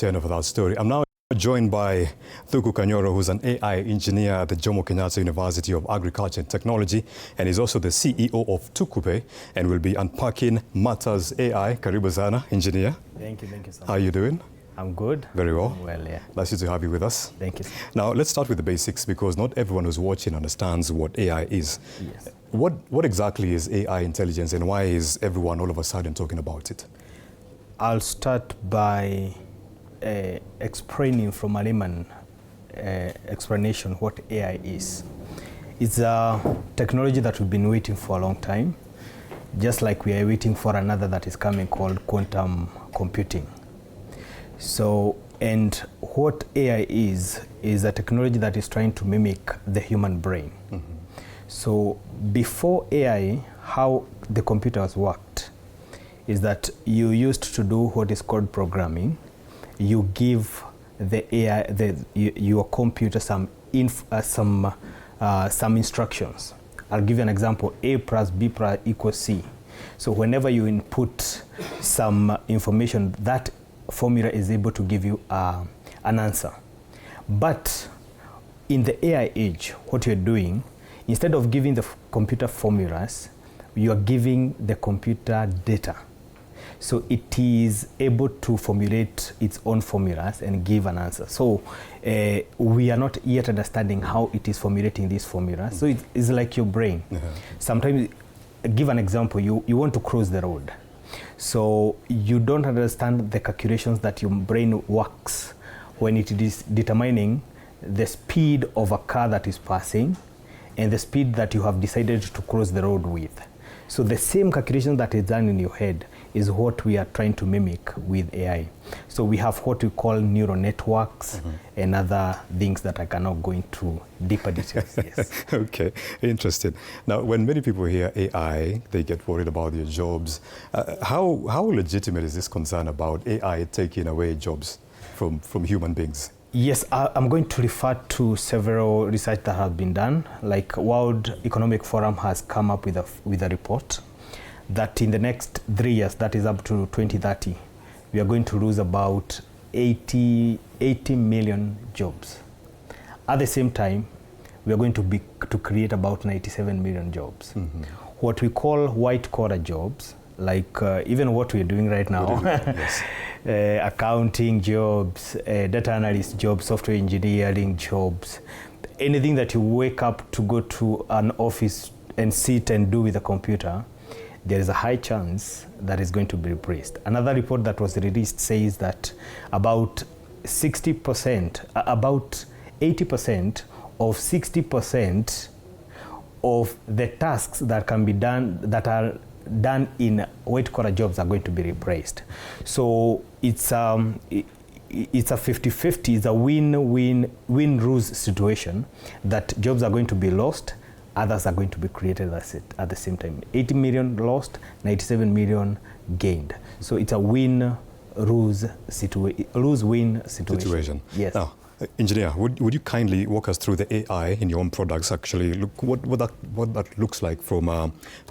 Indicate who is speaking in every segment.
Speaker 1: turn of that story. I'm now joined by Thuku Kanyoro, who's an AI engineer at the Jomo Kenyatta University of Agriculture and Technology, and he's also the CEO of Tukupe, and will be unpacking matters AI. Karibu sana, engineer.
Speaker 2: Thank you so much.
Speaker 1: How are you doing?
Speaker 2: I'm good.
Speaker 1: Very well.
Speaker 2: Well, yeah.
Speaker 1: Nice to have you with us.
Speaker 2: Thank you.
Speaker 1: Now, let's start with the basics, because not everyone who's watching understands what AI is.
Speaker 2: Yes.
Speaker 1: What exactly is AI intelligence, and why is everyone all of a sudden talking about it?
Speaker 2: I'll start by explaining from a layman explanation what AI is. It's a technology that we've been waiting for a long time, just like we are waiting for another that is coming called quantum computing. So, and what AI is a technology that is trying to mimic the human brain. Mm-hmm. So before AI, how the computers worked is that you used to do what is called programming. You give the AI, your computer some instructions. I'll give you an example: A plus B plus equals C. So whenever you input some information, that formula is able to give you an answer. But in the AI age, what you're doing, instead of giving the computer formulas, you are giving the computer data. So it is able to formulate its own formulas and give an answer. So we are not yet understanding how it is formulating these formulas. So it's like your brain. Sometimes, give an example, you want to cross the road. So you don't understand the calculations that your brain works when it is determining the speed of a car that is passing and the speed that you have decided to cross the road with. So the same calculation that is done in your head is what we are trying to mimic with AI. So we have what we call neural networks and other things that I cannot go into deeper details. Yes.
Speaker 1: Okay, interesting. Now, when many people hear AI, they get worried about their jobs. How legitimate is this concern about AI taking away jobs from human beings?
Speaker 2: Yes, I'm going to refer to several research that have been done. Like World Economic Forum has come up with a report that in the next 3 years, that is up to 2030, we are going to lose about 80 million jobs. At the same time, we are going to create about 97 million jobs. Mm-hmm. What we call white-collar jobs, like even what we are doing right now, yes. Accounting jobs, data analyst jobs, software engineering jobs, anything that you wake up to go to an office and sit and do with a computer, there is a high chance that is going to be replaced. Another report that was released says that about 60%, about 80% of 60% of the tasks that can be done, that are done in white-collar jobs, are going to be replaced. So it's a 50-50, it's a win-lose situation, that jobs are going to be lost, others are going to be created at the same time. 80 million lost, 97 million gained. So it's a win-lose lose-win situation. Yes.
Speaker 1: Now, engineer, would you kindly walk us through the AI in your own products? Actually, look what that looks like from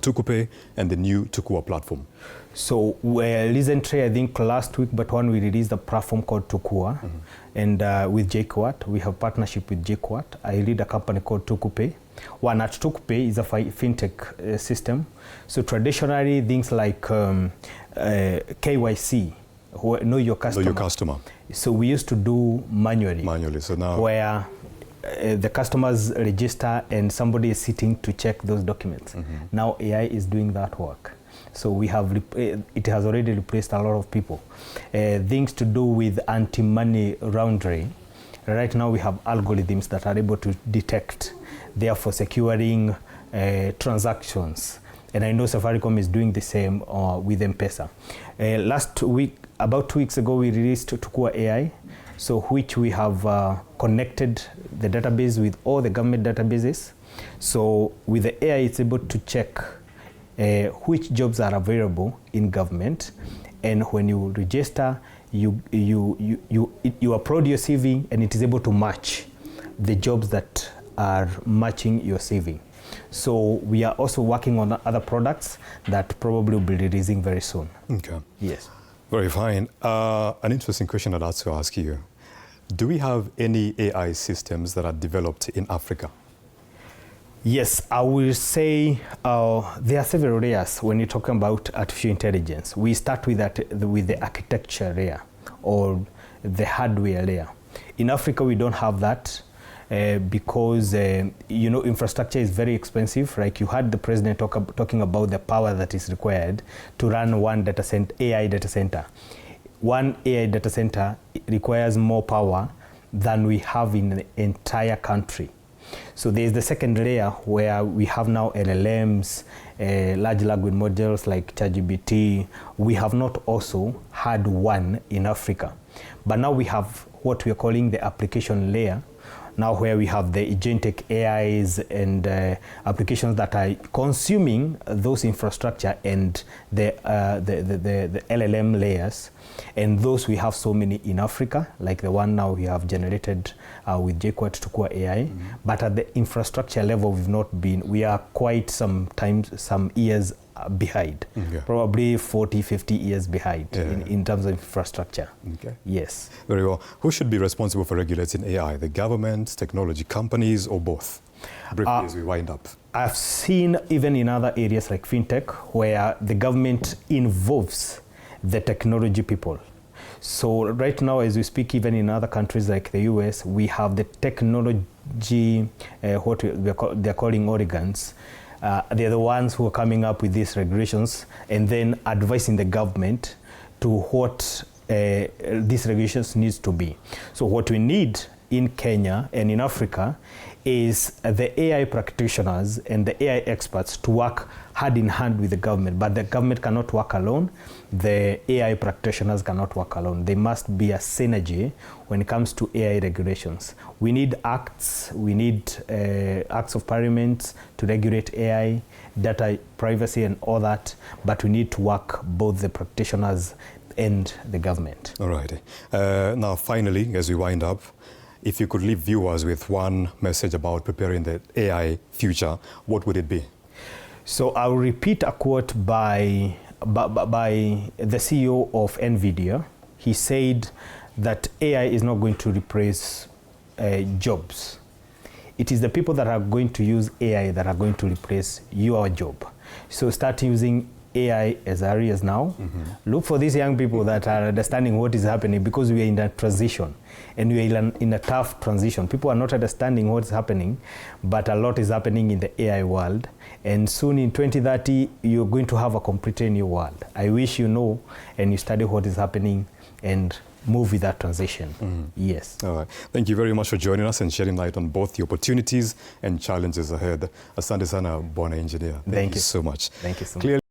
Speaker 1: Tukupe and the new Tukua platform.
Speaker 2: So recently, I think last week, but when we released a platform called Tukua, and with GOtv, we have partnership with GOtv. I lead a company called Tukupe. One at Tukupe is a fintech system. So traditionally, things like KYC, know your customer.
Speaker 1: Know your customer.
Speaker 2: So we used to do manually.
Speaker 1: So now,
Speaker 2: where the customers register and somebody is sitting to check those documents. Now AI is doing that work. So we have it has already replaced a lot of people. Things to do with anti-money laundering. Right now we have algorithms that are able to detect, therefore securing transactions. And I know Safaricom is doing the same with M-Pesa. Last week, about 2 weeks ago, we released Tukua AI, so which we have connected the database with all the government databases. So with the AI, it's able to check which jobs are available in government, and when you register, you upload your CV, and it is able to match the jobs that are matching your CV. So we are also working on other products that probably will be releasing very soon.
Speaker 1: Okay.
Speaker 2: Yes.
Speaker 1: Very fine. An interesting question I'd like to ask you. Do we have any AI systems that are developed in Africa?
Speaker 2: Yes, I will say there are several layers when you're talking about artificial intelligence. We start with the architecture layer or the hardware layer. In Africa, we don't have that because infrastructure is very expensive. Like you heard the president talking about the power that is required to run one data center, AI data center. One AI data center requires more power than we have in the entire country. So there's the second layer where we have now LLMs, large language models like ChatGPT. We have not also had one in Africa. But now we have what we are calling the application layer, now where we have the agentic AIs and applications that are consuming those infrastructure and the LLM layers. And those we have so many in Africa, like the one now we have generated with GOtv AI. Mm-hmm. But at the infrastructure level, we are quite some years behind, probably 40, 50 years behind in terms of infrastructure.
Speaker 1: Okay.
Speaker 2: Yes.
Speaker 1: Very well. Who should be responsible for regulating AI? The government, technology companies, or both? Briefly as we wind up.
Speaker 2: I've seen even in other areas like fintech where the government involves the technology people. So right now, as we speak, even in other countries like the US, we have the technology, what they're calling Oregons. They're the ones who are coming up with these regulations and then advising the government to what these regulations needs to be. So what we need in Kenya and in Africa is the AI practitioners and the AI experts to work hand in hand with the government. But the government cannot work alone. The AI practitioners cannot work alone. There must be a synergy when it comes to AI regulations. We need acts. We need acts of parliament to regulate AI, data privacy and all that. But we need to work both the practitioners and the government.
Speaker 1: All right. Now, finally, as we wind up, if you could leave viewers with one message about preparing the AI future, what would it be?
Speaker 2: So I'll repeat a quote by the CEO of NVIDIA. He said that AI is not going to replace jobs. It is the people that are going to use AI that are going to replace your job. So start using AI as early as now. Mm-hmm. Look for these young people that are understanding what is happening, because we are in a transition and we are in a tough transition. People are not understanding what's happening, but a lot is happening in the AI world. And soon in 2030, you're going to have a completely new world. I wish you know and you study what is happening and move with that transition. Mm-hmm. Yes.
Speaker 1: All right. Thank you very much for joining us and shedding light on both the opportunities and challenges ahead. Asante sana, Bwana Engineer. Thank you so much.
Speaker 2: Thank you so much.